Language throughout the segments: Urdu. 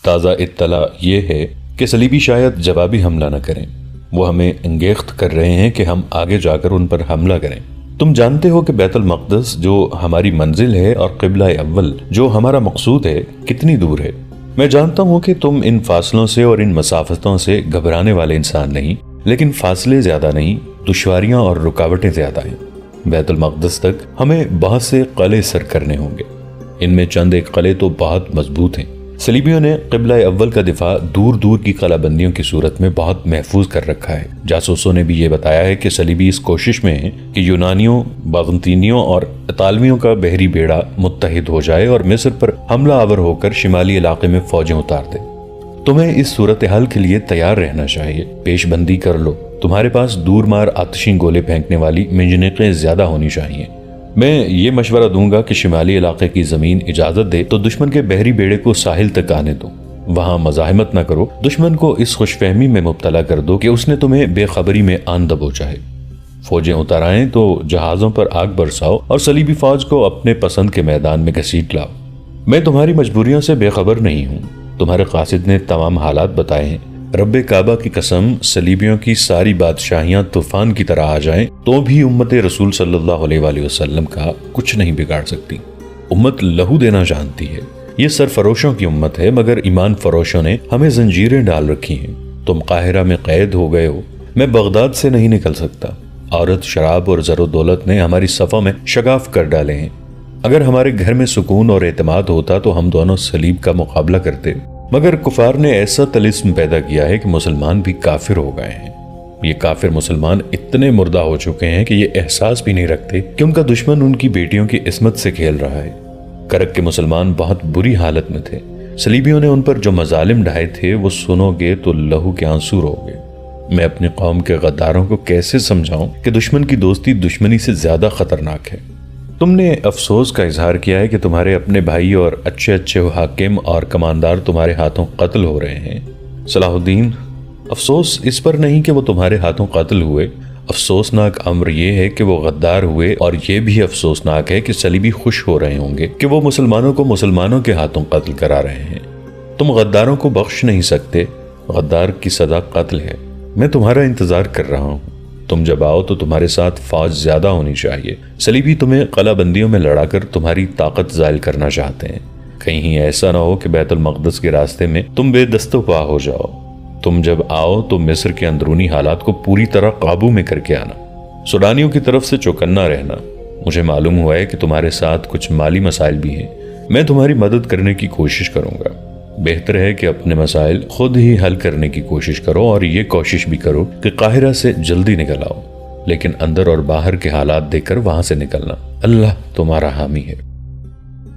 تازہ اطلاع یہ ہے کہ صلیبی شاید جوابی حملہ نہ کریں، وہ ہمیں انگیخت کر رہے ہیں کہ ہم آگے جا کر ان پر حملہ کریں۔ تم جانتے ہو کہ بیت المقدس جو ہماری منزل ہے اور قبلہ اول جو ہمارا مقصود ہے کتنی دور ہے۔ میں جانتا ہوں کہ تم ان فاصلوں سے اور ان مسافتوں سے گھبرانے والے انسان نہیں، لیکن فاصلے زیادہ نہیں، دشواریاں اور رکاوٹیں زیادہ ہیں۔ بیت المقدس تک ہمیں بہت سے قلعے سر کرنے ہوں گے، ان میں چند ایک قلعے تو بہت مضبوط ہیں۔ صلیبیوں نے قبلہ اول کا دفاع دور دور کی قلعہ بندیوں کی صورت میں بہت محفوظ کر رکھا ہے۔ جاسوسوں نے بھی یہ بتایا ہے کہ صلیبی اس کوشش میں ہیں کہ یونانیوں، باغنطینیوں اور اطالویوں کا بحری بیڑا متحد ہو جائے اور مصر پر حملہ آور ہو کر شمالی علاقے میں فوجیں اتار دے۔ تمہیں اس صورتحال کے لیے تیار رہنا چاہیے، پیش بندی کر لو۔ تمہارے پاس دور مار آتشی گولے پھینکنے والی منجنیقیں زیادہ ہونی چاہیے۔ میں یہ مشورہ دوں گا کہ شمالی علاقے کی زمین اجازت دے تو دشمن کے بحری بیڑے کو ساحل تک آنے دو، وہاں مزاحمت نہ کرو۔ دشمن کو اس خوش فہمی میں مبتلا کر دو کہ اس نے تمہیں بے خبری میں آن دبوچا ہے۔ فوجیں اتر آئیں تو جہازوں پر آگ برساؤ اور صلیبی فوج کو اپنے پسند کے میدان میں گھسیٹ لاؤ۔ میں تمہاری مجبوریوں سے بے خبر نہیں ہوں، تمہارے قاصد نے تمام حالات بتائے ہیں۔ رب کعبہ کی قسم، صلیبیوں کی ساری بادشاہیاں طوفان کی طرح آ جائیں تو بھی امت رسول صلی اللہ علیہ وآلہ وسلم کا کچھ نہیں بگاڑ سکتی۔ امت لہو دینا جانتی ہے، یہ سرفروشوں کی امت ہے، مگر ایمان فروشوں نے ہمیں زنجیریں ڈال رکھی ہیں۔ تم قاہرہ میں قید ہو گئے ہو، میں بغداد سے نہیں نکل سکتا۔ عورت، شراب اور زر و دولت نے ہماری صفوں میں شگاف کر ڈالے ہیں۔ اگر ہمارے گھر میں سکون اور اعتماد ہوتا تو ہم دونوں صلیب کا مقابلہ کرتے، مگر کفار نے ایسا طلسم پیدا کیا ہے کہ مسلمان بھی کافر ہو گئے ہیں۔ یہ کافر مسلمان اتنے مردہ ہو چکے ہیں کہ یہ احساس بھی نہیں رکھتے کہ ان کا دشمن ان کی بیٹیوں کی عصمت سے کھیل رہا ہے۔ کرک کے مسلمان بہت بری حالت میں تھے۔ صلیبیوں نے ان پر جو مظالم ڈھائے تھے وہ سنو گے تو لہو کے آنسو رو گے۔ میں اپنی قوم کے غداروں کو کیسے سمجھاؤں کہ دشمن کی دوستی دشمنی سے زیادہ خطرناک ہے۔ تم نے افسوس کا اظہار کیا ہے کہ تمہارے اپنے بھائی اور اچھے اچھے حاکم اور کماندار تمہارے ہاتھوں قتل ہو رہے ہیں۔ صلاح الدین، افسوس اس پر نہیں کہ وہ تمہارے ہاتھوں قتل ہوئے، افسوسناک امر یہ ہے کہ وہ غدار ہوئے، اور یہ بھی افسوسناک ہے کہ صلیبی خوش ہو رہے ہوں گے کہ وہ مسلمانوں کو مسلمانوں کے ہاتھوں قتل کرا رہے ہیں۔ تم غداروں کو بخش نہیں سکتے، غدار کی سزا قتل ہے۔ میں تمہارا انتظار کر رہا ہوں، تم جب آؤ تو تمہارے ساتھ فوج زیادہ ہونی چاہیے۔ صلیبی تمہیں قلعہ بندیوں میں لڑا کر تمہاری طاقت زائل کرنا چاہتے ہیں۔ کہیں ایسا نہ ہو کہ بیت المقدس کے راستے میں تم بے دست و پا ہو جاؤ۔ تم جب آؤ تو مصر کے اندرونی حالات کو پوری طرح قابو میں کر کے آنا، سوڈانیوں کی طرف سے چوکنا رہنا۔ مجھے معلوم ہوا ہے کہ تمہارے ساتھ کچھ مالی مسائل بھی ہیں، میں تمہاری مدد کرنے کی کوشش کروں گا۔ بہتر ہے کہ اپنے مسائل خود ہی حل کرنے کی کوشش کرو، اور یہ کوشش بھی کرو کہ قاہرہ سے جلدی نکل آؤ، لیکن اندر اور باہر کے حالات دیکھ کر وہاں سے نکلنا۔ اللہ تمہارا حامی ہے۔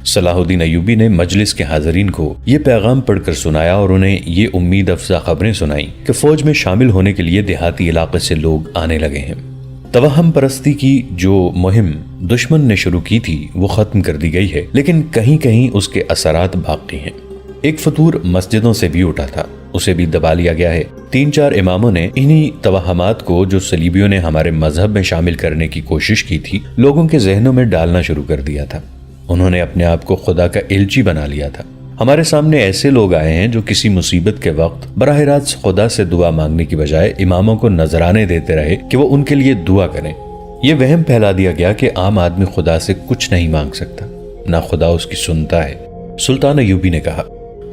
صلاح الدین ایوبی نے مجلس کے حاضرین کو یہ پیغام پڑھ کر سنایا اور انہیں یہ امید افزا خبریں سنائیں کہ فوج میں شامل ہونے کے لیے دیہاتی علاقے سے لوگ آنے لگے ہیں۔ توہم پرستی کی جو مہم دشمن نے شروع کی تھی وہ ختم کر دی گئی ہے، لیکن کہیں کہیں اس کے اثرات باقی ہیں۔ ایک فتور مسجدوں سے بھی اٹھا تھا، اسے بھی دبا لیا گیا ہے۔ 3-4 اماموں نے انہی توہمات کو جو صلیبیوں نے ہمارے مذہب میں شامل کرنے کی کوشش کی تھی لوگوں کے ذہنوں میں ڈالنا شروع کر دیا تھا۔ انہوں نے اپنے آپ کو خدا کا الچی بنا لیا تھا۔ ہمارے سامنے ایسے لوگ آئے ہیں جو کسی مصیبت کے وقت براہ راست خدا سے دعا مانگنے کی بجائے اماموں کو نذرانے دیتے رہے کہ وہ ان کے لیے دعا کریں۔ یہ وہم پھیلا دیا گیا کہ عام آدمی خدا سے کچھ نہیں مانگ سکتا، نہ خدا اس کی سنتا ہے۔ سلطان ایوبی نے کہا،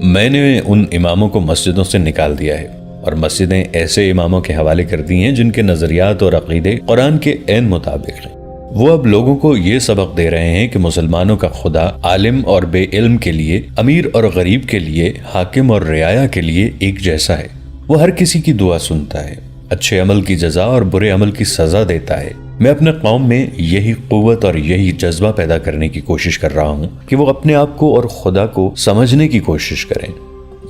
میں نے ان اماموں کو مسجدوں سے نکال دیا ہے اور مسجدیں ایسے اماموں کے حوالے کر دی ہیں جن کے نظریات اور عقیدے قرآن کے عین مطابق ہیں۔ وہ اب لوگوں کو یہ سبق دے رہے ہیں کہ مسلمانوں کا خدا عالم اور بے علم کے لیے، امیر اور غریب کے لیے، حاکم اور رعایا کے لیے ایک جیسا ہے۔ وہ ہر کسی کی دعا سنتا ہے، اچھے عمل کی جزا اور برے عمل کی سزا دیتا ہے۔ میں اپنے قوم میں یہی قوت اور یہی جذبہ پیدا کرنے کی کوشش کر رہا ہوں کہ وہ اپنے آپ کو اور خدا کو سمجھنے کی کوشش کریں۔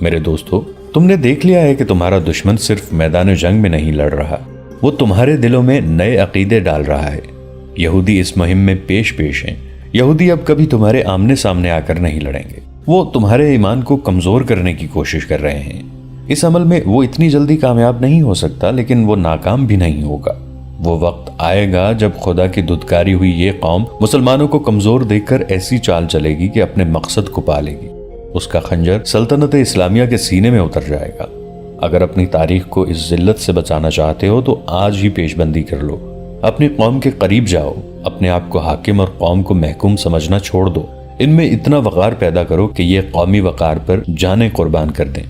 میرے دوستو، تم نے دیکھ لیا ہے کہ تمہارا دشمن صرف میدان جنگ میں نہیں لڑ رہا، وہ تمہارے دلوں میں نئے عقیدے ڈال رہا ہے۔ یہودی اس مہم میں پیش ہیں۔ یہودی اب کبھی تمہارے آمنے سامنے آ کر نہیں لڑیں گے، وہ تمہارے ایمان کو کمزور کرنے کی کوشش کر رہے ہیں۔ اس عمل میں وہ اتنی جلدی کامیاب نہیں ہو سکتا، لیکن وہ ناکام بھی نہیں ہوگا۔ وہ وقت آئے گا جب خدا کی دھتکاری ہوئی یہ قوم مسلمانوں کو کمزور دیکھ کر ایسی چال چلے گی کہ اپنے مقصد کو پا لے گی۔ اس کا خنجر سلطنت اسلامیہ کے سینے میں اتر جائے گا۔ اگر اپنی تاریخ کو اس ذلت سے بچانا چاہتے ہو تو آج ہی پیش بندی کر لو، اپنی قوم کے قریب جاؤ، اپنے آپ کو حاکم اور قوم کو محکوم سمجھنا چھوڑ دو، ان میں اتنا وقار پیدا کرو کہ یہ قومی وقار پر جانیں قربان کر دیں۔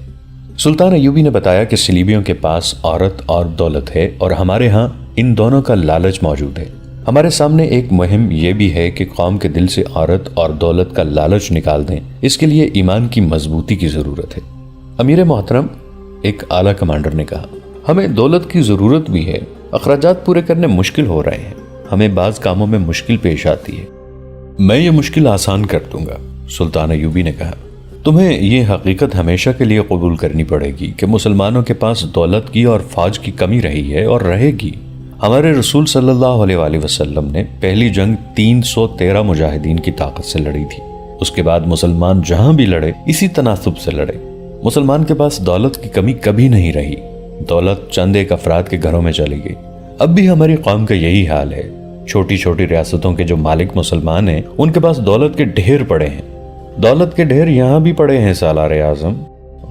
سلطان ایوبی نے بتایا کہ صلیبیوں کے پاس عورت اور دولت ہے اور ہمارے ہاں ان دونوں کا لالچ موجود ہے۔ ہمارے سامنے ایک مہم یہ بھی ہے کہ قوم کے دل سے عورت اور دولت کا لالچ نکال دیں، اس کے لیے ایمان کی مضبوطی کی ضرورت ہے۔ امیر محترم، ایک اعلیٰ کمانڈر نے کہا، ہمیں دولت کی ضرورت بھی ہے، اخراجات پورے کرنے مشکل ہو رہے ہیں، ہمیں بعض کاموں میں مشکل پیش آتی ہے۔ میں یہ مشکل آسان کر دوں گا، سلطان ایوبی نے کہا۔ تمہیں یہ حقیقت ہمیشہ کے لیے قبول کرنی پڑے گی کہ مسلمانوں کے پاس دولت کی اور فوج کی کمی رہی ہے اور رہے گی۔ ہمارے رسول صلی اللہ علیہ وآلہ وسلم نے پہلی جنگ 313 مجاہدین کی طاقت سے لڑی تھی۔ اس کے بعد مسلمان جہاں بھی لڑے اسی تناسب سے لڑے۔ مسلمان کے پاس دولت کی کمی کبھی نہیں رہی، دولت چند ایک افراد کے گھروں میں چلی گئی۔ اب بھی ہماری قوم کا یہی حال ہے، چھوٹی چھوٹی ریاستوں کے جو مالک مسلمان ہیں ان کے پاس دولت کے ڈھیر پڑے ہیں۔ دولت کے ڈھیر یہاں بھی پڑے ہیں سالار اعظم،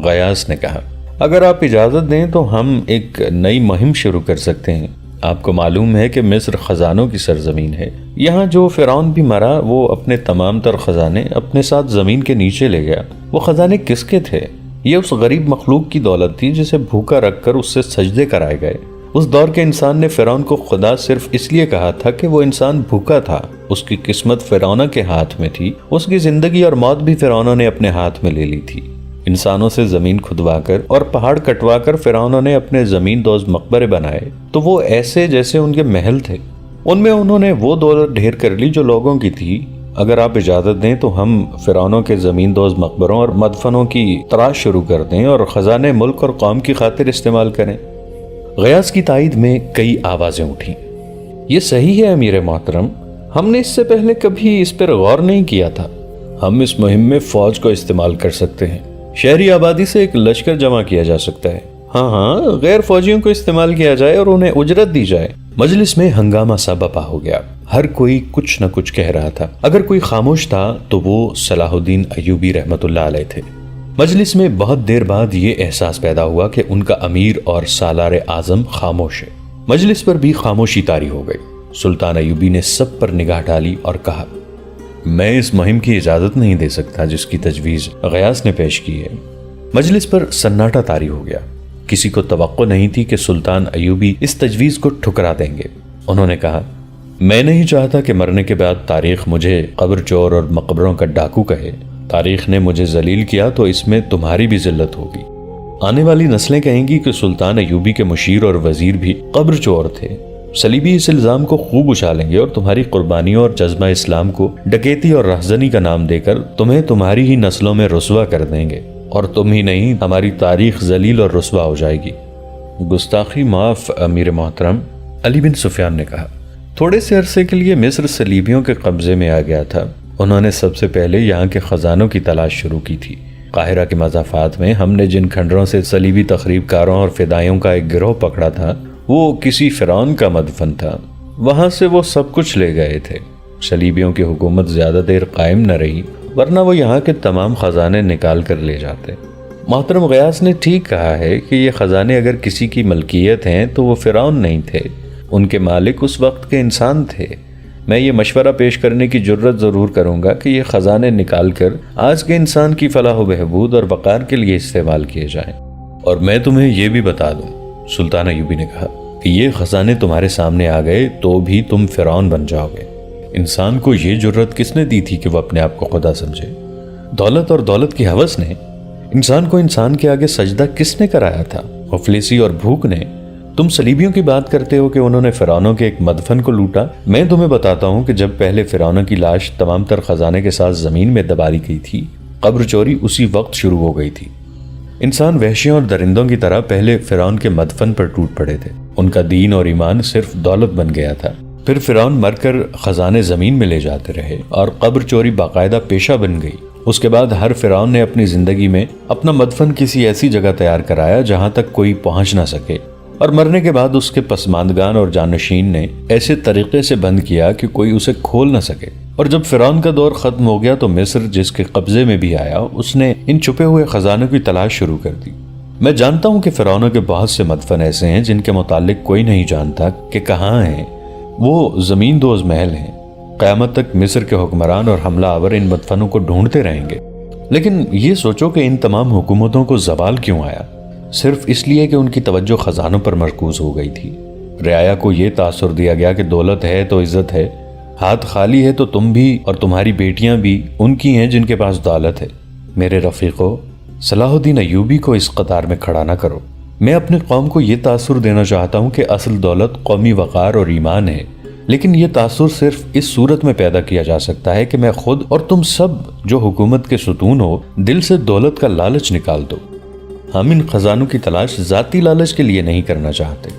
غیاث نے کہا۔ اگر آپ اجازت دیں تو ہم ایک نئی مہم شروع کر سکتے ہیں۔ آپ کو معلوم ہے کہ مصر خزانوں کی سرزمین ہے، یہاں جو فرعون بھی مرا وہ اپنے تمام تر خزانے اپنے ساتھ زمین کے نیچے لے گیا۔ وہ خزانے کس کے تھے؟ یہ اس غریب مخلوق کی دولت تھی جسے بھوکا رکھ کر اس سے سجدے کرائے گئے۔ اس دور کے انسان نے فرعون کو خدا صرف اس لیے کہا تھا کہ وہ انسان بھوکا تھا، اس کی قسمت فرعون کے ہاتھ میں تھی، اس کی زندگی اور موت بھی فرعون نے اپنے ہاتھ میں لے لی تھی۔ انسانوں سے زمین کھدوا کر اور پہاڑ کٹوا کر فرعون نے اپنے زمین دوز مقبرے بنائے تو وہ ایسے جیسے ان کے محل تھے، ان میں انہوں نے وہ دولت ڈھیر کر لی جو لوگوں کی تھی۔ اگر آپ اجازت دیں تو ہم فرعونوں کے زمین دوز مقبروں اور مدفنوں کی تراش شروع کر دیں اور خزانے ملک اور قوم کی خاطر استعمال کریں۔ غیاث کی تائید میں کئی آوازیں اٹھیں۔ یہ صحیح ہے امیر محترم، ہم نے اس سے پہلے کبھی اس پر غور نہیں کیا تھا۔ ہم اس مہم میں فوج کو استعمال کر سکتے ہیں، شہری آبادی سے ایک لشکر جمع کیا جا سکتا ہے۔ ہاں، غیر فوجیوں کو استعمال کیا جائے اور انہیں اجرت دی جائے۔ مجلس میں ہنگامہ سا بپا ہو گیا، ہر کوئی کچھ نہ کچھ کہہ رہا تھا۔ اگر کوئی خاموش تھا تو وہ صلاح الدین ایوبی رحمت اللہ علیہ تھے۔ مجلس میں بہت دیر بعد یہ احساس پیدا ہوا کہ ان کا امیر اور سالار اعظم خاموش ہے۔ مجلس پر بھی خاموشی طاری ہو گئی۔ سلطان ایوبی نے سب پر نگاہ ڈالی اور کہا، میں اس مہم کی اجازت نہیں دے سکتا جس کی تجویز غیاث نے پیش کی ہے۔ مجلس پر سناٹا طاری ہو گیا، کسی کو توقع نہیں تھی کہ سلطان ایوبی اس تجویز کو ٹھکرا دیں گے۔ انہوں نے کہا، میں نہیں چاہتا کہ مرنے کے بعد تاریخ مجھے قبر چور اور مقبروں کا ڈاکو کہے۔ تاریخ نے مجھے ذلیل کیا تو اس میں تمہاری بھی ذلت ہوگی۔ آنے والی نسلیں کہیں گی کہ سلطان ایوبی کے مشیر اور وزیر بھی قبر چور تھے۔ صلیبی اس الزام کو خوب اچھالیں گے اور تمہاری قربانیوں اور جذبہ اسلام کو ڈکیتی اور رہزنی کا نام دے کر تمہیں تمہاری ہی نسلوں میں رسوا کر دیں گے، اور تم ہی نہیں ہماری تاریخ ذلیل اور رسوا ہو جائے گی۔ گستاخی معاف امیر محترم، علی بن سفیان نے کہا۔ تھوڑے سے عرصے کے لیے مصر صلیبیوں کے قبضے میں آ گیا تھا۔ انہوں نے سب سے پہلے یہاں کے خزانوں کی تلاش شروع کی تھی۔ قاہرہ کے مضافات میں ہم نے جن کھنڈروں سے صلیبی تخریب کاروں اور فدائیوں کا ایک گروہ پکڑا تھا وہ کسی فرعون کا مدفن تھا، وہاں سے وہ سب کچھ لے گئے تھے۔ صلیبیوں کی حکومت زیادہ دیر قائم نہ رہی، ورنہ وہ یہاں کے تمام خزانے نکال کر لے جاتے۔ محترم غیاث نے ٹھیک کہا ہے کہ یہ خزانے اگر کسی کی ملکیت ہیں تو وہ فرعون نہیں تھے، ان کے مالک اس وقت کے انسان تھے۔ میں یہ مشورہ پیش کرنے کی جرت ضرور کروں گا کہ یہ خزانے نکال کر آج کے انسان کی فلاح و بہبود اور وقار کے لیے استعمال کیے جائیں۔ اور میں تمہیں یہ بھی بتا دوں، سلطان ایوبی نے کہا، کہ یہ خزانے تمہارے سامنے آ گئے تو بھی تم فرعون بن جاؤ گے۔ انسان کو یہ جرت کس نے دی تھی کہ وہ اپنے آپ کو خدا سمجھے؟ دولت اور دولت کی ہوس نے؟ انسان کو انسان کے آگے سجدہ کس نے کرایا تھا؟ مفلسی اور بھوک نے؟ تم صلیبیوں کی بات کرتے ہو کہ انہوں نے فرعونوں کے ایک مدفن کو لوٹا۔ میں تمہیں بتاتا ہوں کہ جب پہلے فرعونوں کی لاش تمام تر خزانے کے ساتھ زمین میں دبا دی گئی تھی، قبر چوری اسی وقت شروع ہو گئی تھی۔ انسان وحشیوں اور درندوں کی طرح پہلے فرعون کے مدفن پر ٹوٹ پڑے تھے، ان کا دین اور ایمان صرف دولت بن گیا تھا۔ پھر فرعون مر کر خزانے زمین میں لے جاتے رہے اور قبر چوری باقاعدہ پیشہ بن گئی۔ اس کے بعد ہر فرعون نے اپنی زندگی میں اپنا مدفن کسی ایسی جگہ تیار کرایا جہاں تک کوئی پہنچ نہ سکے، اور مرنے کے بعد اس کے پسماندگان اور جانشین نے ایسے طریقے سے بند کیا کہ کوئی اسے کھول نہ سکے۔ اور جب فرعون کا دور ختم ہو گیا تو مصر جس کے قبضے میں بھی آیا اس نے ان چھپے ہوئے خزانوں کی تلاش شروع کر دی۔ میں جانتا ہوں کہ فرعونوں کے بہت سے مدفن ایسے ہیں جن کے متعلق کوئی نہیں جانتا کہ کہاں ہیں۔ وہ زمین دوز محل ہیں۔ قیامت تک مصر کے حکمران اور حملہ آور ان مدفنوں کو ڈھونڈتے رہیں گے۔ لیکن یہ سوچو کہ ان تمام حکومتوں کو زوال کیوں آیا؟ صرف اس لیے کہ ان کی توجہ خزانوں پر مرکوز ہو گئی تھی۔ رعایا کو یہ تاثر دیا گیا کہ دولت ہے تو عزت ہے، ہاتھ خالی ہے تو تم بھی اور تمہاری بیٹیاں بھی ان کی ہیں جن کے پاس دولت ہے۔ میرے رفیقو، صلاح الدین ایوبی کو اس قطار میں کھڑا نہ کرو۔ میں اپنی قوم کو یہ تاثر دینا چاہتا ہوں کہ اصل دولت قومی وقار اور ایمان ہے، لیکن یہ تاثر صرف اس صورت میں پیدا کیا جا سکتا ہے کہ میں خود اور تم سب جو حکومت کے ستون ہو دل سے دولت کا لالچ نکال دو۔ ہم ان خزانوں کی تلاش ذاتی لالچ کے لیے نہیں کرنا چاہتے،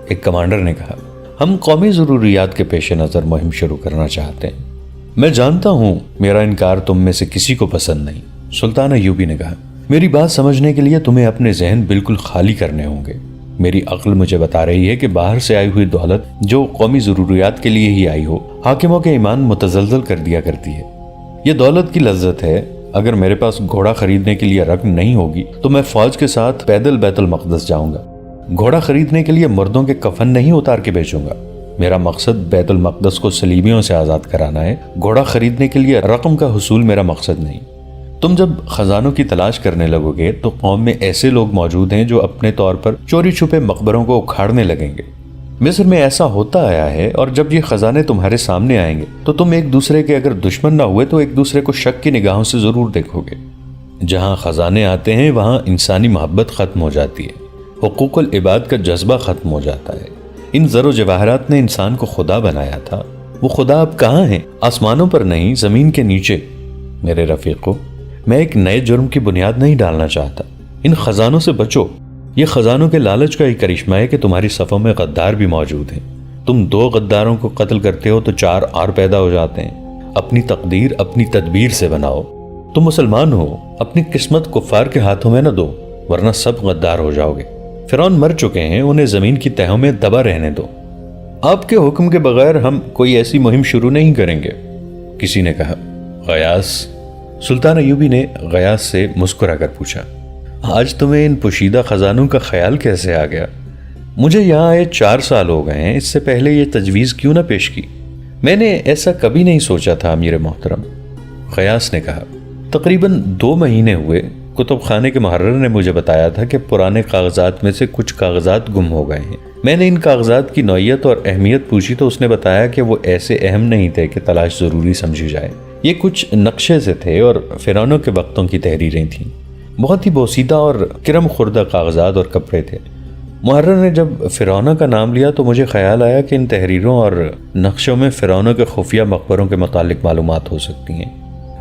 ایک کمانڈر نے کہا۔ ہم قومی ضروریات کے پیش نظر مہم شروع کرنا چاہتے ہیں۔ میں جانتا ہوں میرا انکار تم میں سے کسی کو پسند نہیں، سلطان ایوبی نے کہا۔ میری بات سمجھنے کے لیے تمہیں اپنے ذہن بالکل خالی کرنے ہوں گے۔ میری عقل مجھے بتا رہی ہے کہ باہر سے آئی ہوئی دولت جو قومی ضروریات کے لیے ہی آئی ہو، حاکموں کے ایمان متزلزل کر دیا کرتی ہے۔ یہ دولت کی لذت ہے۔ اگر میرے پاس گھوڑا خریدنے کے لیے رقم نہیں ہوگی تو میں فوج کے ساتھ پیدل بیت المقدس جاؤں گا۔ گھوڑا خریدنے کے لیے مردوں کے کفن نہیں اتار کے بیچوں گا۔ میرا مقصد بیت المقدس کو صلیبیوں سے آزاد کرانا ہے، گھوڑا خریدنے کے لیے رقم کا حصول میرا مقصد نہیں۔ تم جب خزانوں کی تلاش کرنے لگو گے تو قوم میں ایسے لوگ موجود ہیں جو اپنے طور پر چوری چھپے مقبروں کو اکھاڑنے لگیں گے۔ مصر میں ایسا ہوتا آیا ہے، اور جب یہ خزانے تمہارے سامنے آئیں گے تو تم ایک دوسرے کے اگر دشمن نہ ہوئے تو ایک دوسرے کو شک کی نگاہوں سے ضرور دیکھو گے۔ جہاں خزانے آتے ہیں وہاں انسانی محبت ختم ہو جاتی ہے، حقوق العباد کا جذبہ ختم ہو جاتا ہے۔ ان زر و جواہرات نے انسان کو خدا بنایا تھا، وہ خدا اب کہاں ہیں؟ آسمانوں پر نہیں، زمین کے نیچے۔ میرے رفیقو، میں ایک نئے جرم کی بنیاد نہیں ڈالنا چاہتا۔ ان خزانوں سے بچو۔ یہ خزانوں کے لالچ کا ہی کرشمہ ہے کہ تمہاری صفوں میں غدار بھی موجود ہیں۔ تم 2 غداروں کو قتل کرتے ہو تو 4 اور پیدا ہو جاتے ہیں۔ اپنی تقدیر اپنی تدبیر سے بناؤ۔ تم مسلمان ہو، اپنی قسمت کفار کے ہاتھوں میں نہ دو، ورنہ سب غدار ہو جاؤ گے۔ فرعون مر چکے ہیں، انہیں زمین کی تہوں میں دبا رہنے دو۔ آپ کے حکم کے بغیر ہم کوئی ایسی مہم شروع نہیں کریں گے، کسی نے کہا۔ غیاث، سلطان ایوبی نے غیاث سے مسکرا کر پوچھا، آج تمہیں ان پوشیدہ خزانوں کا خیال کیسے آ گیا؟ مجھے یہاں آئے 4 سال ہو گئے ہیں، اس سے پہلے یہ تجویز کیوں نہ پیش کی؟ میں نے ایسا کبھی نہیں سوچا تھا امیر محترم، غیاث نے کہا۔ تقریباً 2 مہینے ہوئے، کتب خانے کے محرر نے مجھے بتایا تھا کہ پرانے کاغذات میں سے کچھ کاغذات گم ہو گئے ہیں۔ میں نے ان کاغذات کی نوعیت اور اہمیت پوچھی تو اس نے بتایا کہ وہ ایسے اہم نہیں تھے کہ تلاش ضروری سمجھی جائے۔ یہ کچھ نقشے سے تھے اور فرعونوں کے وقتوں کی تحریریں تھیں، بہت ہی بوسیدہ اور کرم خوردہ کاغذات اور کپڑے تھے۔ محرر نے جب فرعونوں کا نام لیا تو مجھے خیال آیا کہ ان تحریروں اور نقشوں میں فرعونوں کے خفیہ مقبروں کے متعلق معلومات ہو سکتی ہیں۔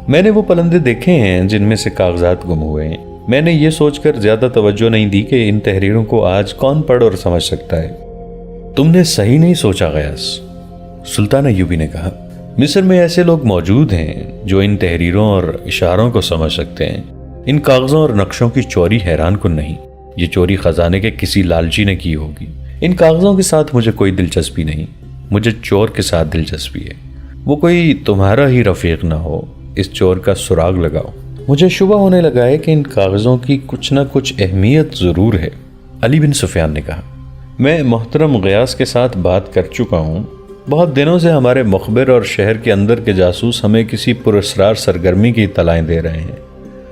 میں نے وہ پرندے دیکھے ہیں جن میں سے کاغذات گم ہوئے ہیں۔ میں نے یہ سوچ کر زیادہ توجہ نہیں دی کہ ان تحریروں کو آج کون پڑھ اور سمجھ سکتا ہے۔ تم نے صحیح نہیں سوچا غیاث، سلطان ایوبی نے کہا۔ مصر میں ایسے لوگ موجود ہیں جو ان تحریروں اور اشاروں کو سمجھ سکتے ہیں۔ ان کاغذوں اور نقشوں کی چوری حیران کن نہیں، یہ چوری خزانے کے کسی لالچی نے کی ہوگی۔ ان کاغذوں کے ساتھ مجھے کوئی دلچسپی نہیں، مجھے چور کے ساتھ دلچسپی ہے۔ وہ کوئی تمہارا ہی رفیق نہ ہو، اس چور کا سراغ لگاؤ۔ مجھے شبہ ہونے لگا ہے کہ ان کاغذوں کی کچھ نہ کچھ اہمیت ضرور ہے، علی بن سفیان نے کہا۔ میں محترم غیاث کے ساتھ بات کر چکا ہوں۔ بہت دنوں سے ہمارے مخبر اور شہر کے اندر کے جاسوس ہمیں کسی پراسرار سرگرمی کی اطلاعیں دے رہے ہیں۔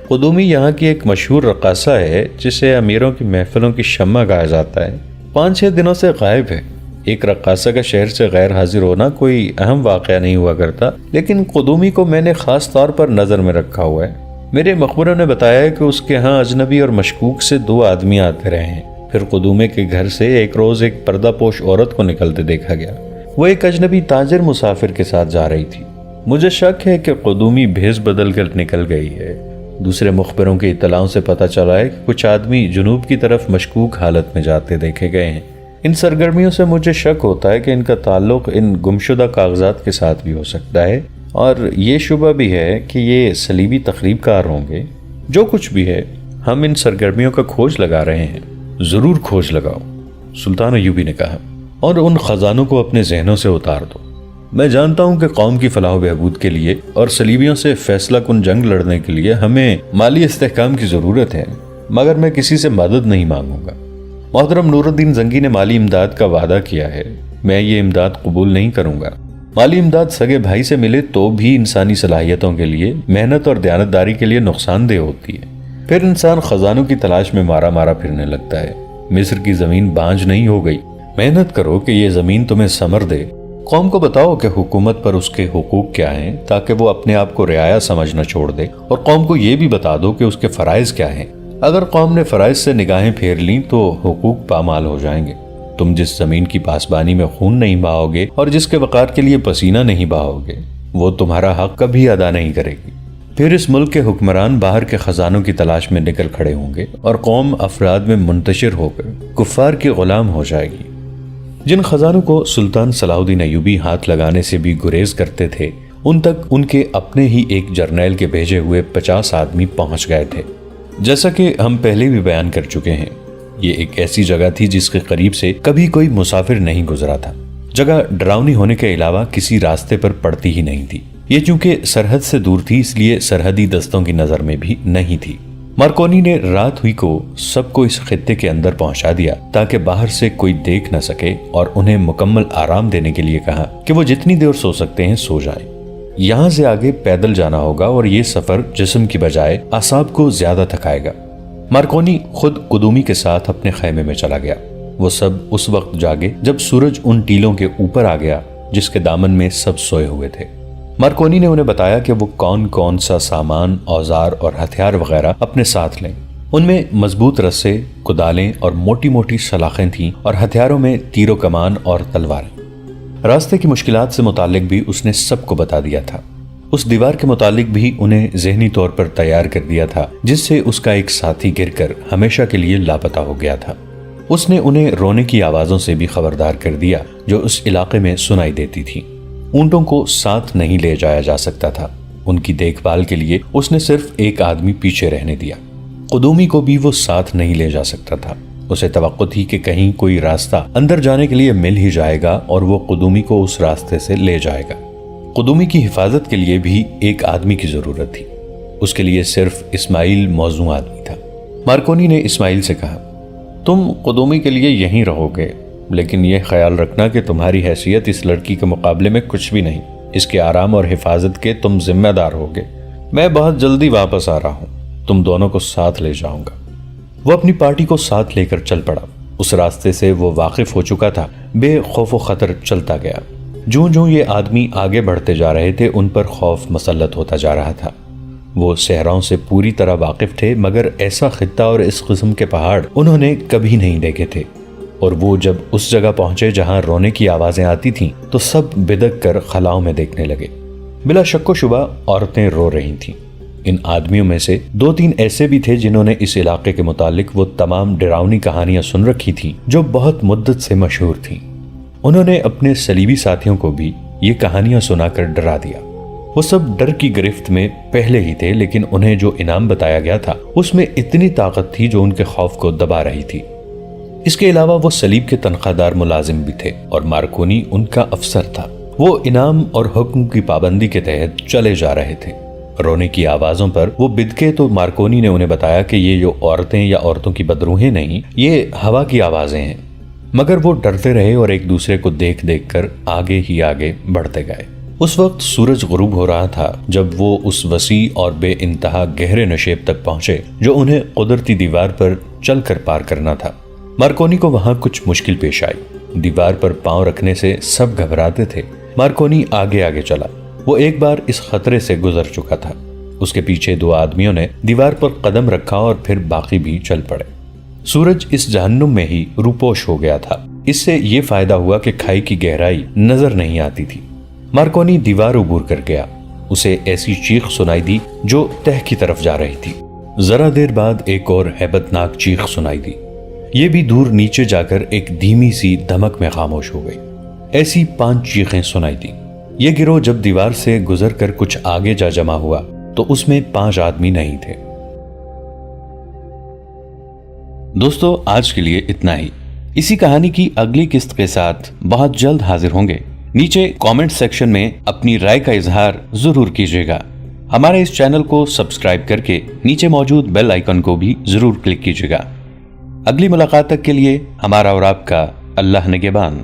قدومی یہاں کی ایک مشہور رقاصہ ہے جسے امیروں کی محفلوں کی شمع کہا جاتا ہے، 5-6 دنوں سے غائب ہے۔ ایک رقاصہ کا شہر سے غیر حاضر ہونا کوئی اہم واقعہ نہیں ہوا کرتا، لیکن قدومی کو میں نے خاص طور پر نظر میں رکھا ہوا ہے۔ میرے مخبروں نے بتایا کہ اس کے ہاں اجنبی اور مشکوک سے 2 آدمی آتے رہے ہیں۔ پھر قدومی کے گھر سے ایک روز ایک پردہ پوش عورت کو نکلتے دیکھا گیا۔ وہ ایک اجنبی تاجر مسافر کے ساتھ جا رہی تھی۔ مجھے شک ہے کہ قدومی بھیس بدل کر نکل گئی ہے۔ دوسرے مخبروں کی اطلاعوں سے پتہ چلا ہے کہ کچھ آدمی جنوب کی طرف مشکوک حالت میں جاتے دیکھے گئے ہیں۔ ان سرگرمیوں سے مجھے شک ہوتا ہے کہ ان کا تعلق ان گمشدہ کاغذات کے ساتھ بھی ہو سکتا ہے، اور یہ شبہ بھی ہے کہ یہ صلیبی تخریب کار ہوں گے۔ جو کچھ بھی ہے، ہم ان سرگرمیوں کا کھوج لگا رہے ہیں۔ ضرور کھوج لگاؤ، سلطان ایوبی نے کہا، اور ان خزانوں کو اپنے ذہنوں سے اتار دو۔ میں جانتا ہوں کہ قوم کی فلاح و بہبود کے لیے اور صلیبیوں سے فیصلہ کن جنگ لڑنے کے لیے ہمیں مالی استحکام کی ضرورت ہے، مگر میں کسی سے مدد نہیں مانگوں گا۔ محترم نور الدین زنگی نے مالی امداد کا وعدہ کیا ہے، میں یہ امداد قبول نہیں کروں گا۔ مالی امداد سگے بھائی سے ملے تو بھی انسانی صلاحیتوں کے لیے، محنت اور دیانتداری کے لیے نقصان دہ ہوتی ہے۔ پھر انسان خزانوں کی تلاش میں مارا مارا پھرنے لگتا ہے۔ مصر کی زمین بانج نہیں ہو گئی، محنت کرو کہ یہ زمین تمہیں ثمر دے۔ قوم کو بتاؤ کہ حکومت پر اس کے حقوق کیا ہیں تاکہ وہ اپنے آپ کو رعایا سمجھنا چھوڑ دے، اور قوم کو یہ بھی بتا دو کہ اس کے فرائض کیا ہیں۔ اگر قوم نے فرائض سے نگاہیں پھیر لیں تو حقوق پامال ہو جائیں گے۔ تم جس زمین کی پاسبانی میں خون نہیں بہاؤ گے اور جس کے وقار کے لیے پسینہ نہیں بہاؤ گے، وہ تمہارا حق کبھی ادا نہیں کرے گی۔ پھر اس ملک کے حکمران باہر کے خزانوں کی تلاش میں نکل کھڑے ہوں گے اور قوم افراد میں منتشر ہو کر کفار کی غلام ہو جائے گی۔ جن خزانوں کو سلطان صلاح الدین ایوبی ہاتھ لگانے سے بھی گریز کرتے تھے، ان تک ان کے اپنے ہی ایک جرنیل کے بھیجے ہوئے 50 آدمی پہنچ گئے تھے۔ جیسا کہ ہم پہلے بھی بیان کر چکے ہیں، یہ ایک ایسی جگہ تھی جس کے قریب سے کبھی کوئی مسافر نہیں گزرا تھا۔ جگہ ڈراؤنی ہونے کے علاوہ کسی راستے پر پڑتی ہی نہیں تھی۔ یہ چونکہ سرحد سے دور تھی، اس لیے سرحدی دستوں کی نظر میں بھی نہیں تھی۔ مارکونی نے رات ہوئی کو سب کو اس خطے کے اندر پہنچا دیا تاکہ باہر سے کوئی دیکھ نہ سکے، اور انہیں مکمل آرام دینے کے لیے کہا کہ وہ جتنی دیر سو سکتے ہیں سو جائیں۔ یہاں سے آگے پیدل جانا ہوگا اور یہ سفر جسم کی بجائے اعصاب کو زیادہ تھکائے گا۔ مارکونی خود قدومی کے ساتھ اپنے خیمے میں چلا گیا۔ وہ سب اس وقت جاگے جب سورج ان ٹیلوں کے اوپر آ گیا جس کے دامن میں سب سوئے ہوئے تھے۔ مارکونی نے انہیں بتایا کہ وہ کون کون سا سامان، اوزار اور ہتھیار وغیرہ اپنے ساتھ لیں۔ ان میں مضبوط رسے، کدالیں اور موٹی موٹی سلاخیں تھیں، اور ہتھیاروں میں تیر و کمان اور تلواریں۔ راستے کی مشکلات سے متعلق بھی اس نے سب کو بتا دیا تھا۔ اس دیوار کے متعلق بھی انہیں ذہنی طور پر تیار کر دیا تھا جس سے اس کا ایک ساتھی گر کر ہمیشہ کے لیے لاپتہ ہو گیا تھا۔ اس نے انہیں رونے کی آوازوں سے بھی خبردار کر دیا جو اس علاقے میں سنائی دیتی تھی۔ اونٹوں کو ساتھ نہیں لے جایا جا سکتا تھا۔ ان کی دیکھ بھال کے لیے اس نے صرف ایک آدمی پیچھے رہنے دیا۔ قدومی کو بھی وہ ساتھ نہیں لے جا سکتا تھا۔ اسے توقع تھی کہ کہیں کوئی راستہ اندر جانے کے لیے مل ہی جائے گا اور وہ قدومی کو اس راستے سے لے جائے گا۔ قدومی کی حفاظت کے لیے بھی ایک آدمی کی ضرورت تھی۔ اس کے لیے صرف اسماعیل موزوں آدمی تھا۔ مارکونی نے اسماعیل سے کہا، تم قدومی کے لیے یہیں رہو گے، لیکن یہ خیال رکھنا کہ تمہاری حیثیت اس لڑکی کے مقابلے میں کچھ بھی نہیں۔ اس کے آرام اور حفاظت کے تم ذمہ دار ہوگے۔ میں بہت جلدی واپس آ رہا ہوں، تم دونوں کو ساتھ لے جاؤں گا۔ وہ اپنی پارٹی کو ساتھ لے کر چل پڑا۔ اس راستے سے وہ واقف ہو چکا تھا، بے خوف و خطر چلتا گیا۔ جوں جوں یہ آدمی آگے بڑھتے جا رہے تھے ان پر خوف مسلط ہوتا جا رہا تھا۔ وہ صحراؤں سے پوری طرح واقف تھے، مگر ایسا خطہ اور اس قسم کے پہاڑ انہوں نے کبھی نہیں دیکھے تھے۔ اور وہ جب اس جگہ پہنچے جہاں رونے کی آوازیں آتی تھیں تو سب بدک کر خلاؤں میں دیکھنے لگے۔ بلا شک و شبہ عورتیں رو رہی تھیں۔ ان آدمیوں میں سے 2-3 ایسے بھی تھے جنہوں نے اس علاقے کے متعلق وہ تمام ڈراؤنی کہانیاں سن رکھی تھیں جو بہت مدت سے مشہور تھیں۔ انہوں نے اپنے صلیبی ساتھیوں کو بھی یہ کہانیاں سنا کر ڈرا دیا۔ وہ سب ڈر کی گرفت میں پہلے ہی تھے، لیکن انہیں جو انعام بتایا گیا تھا اس میں اتنی طاقت تھی جو ان کے خوف کو دبا رہی تھی۔ اس کے علاوہ وہ صلیب کے تنخواہ دار ملازم بھی تھے اور مارکونی ان کا افسر تھا۔ وہ انعام اور حکم کی پابندی کے تحت چلے جا رہے تھے۔ رونے کی آوازوں پر وہ بدکے تو مارکونی نے انہیں بتایا کہ یہ جو عورتیں یا عورتوں کی بدروہیں نہیں، یہ ہوا کی آوازیں ہیں۔ مگر وہ ڈرتے رہے اور ایک دوسرے کو دیکھ دیکھ کر آگے ہی آگے بڑھتے گئے۔ اس وقت سورج غروب ہو رہا تھا جب وہ اس وسیع اور بے انتہا گہرے نشیب تک پہنچے جو انہیں قدرتی دیوار پر چل کر پار کرنا تھا۔ مارکونی کو وہاں کچھ مشکل پیش آئی۔ دیوار پر پاؤں رکھنے سے سب گھبراتے تھے۔ مارکونی آگے آگے چلا۔ وہ ایک بار اس خطرے سے گزر چکا تھا۔ اس کے پیچھے 2 آدمیوں نے دیوار پر قدم رکھا اور پھر باقی بھی چل پڑے۔ سورج اس جہنم میں ہی روپوش ہو گیا تھا۔ اس سے یہ فائدہ ہوا کہ کھائی کی گہرائی نظر نہیں آتی تھی۔ مارکونی دیوار عبور کر گیا۔ اسے ایسی چیخ سنائی دی جو تہ کی طرف جا رہی تھی۔ ذرا دیر بعد ایک اور ہیبت ناک چیخ سنائی دی۔ یہ بھی دور نیچے جا کر ایک دھیمی سی دھمک میں خاموش ہو گئی۔ ایسی 5 چیخیں سنائی دی۔ یہ گروہ جب دیوار سے گزر کر کچھ آگے جا جمع ہوا تو اس میں 5 آدمی نہیں تھے۔ دوستو، آج کے لیے اتنا ہی۔ اسی کہانی کی اگلی قسط کے ساتھ بہت جلد حاضر ہوں گے۔ نیچے کامنٹ سیکشن میں اپنی رائے کا اظہار ضرور کیجیے گا۔ ہمارے اس چینل کو سبسکرائب کر کے نیچے موجود بیل آئیکن کو بھی ضرور کلک کیجیے گا۔ اگلی ملاقات تک کے لیے ہمارا اور آپ کا اللہ نگہبان۔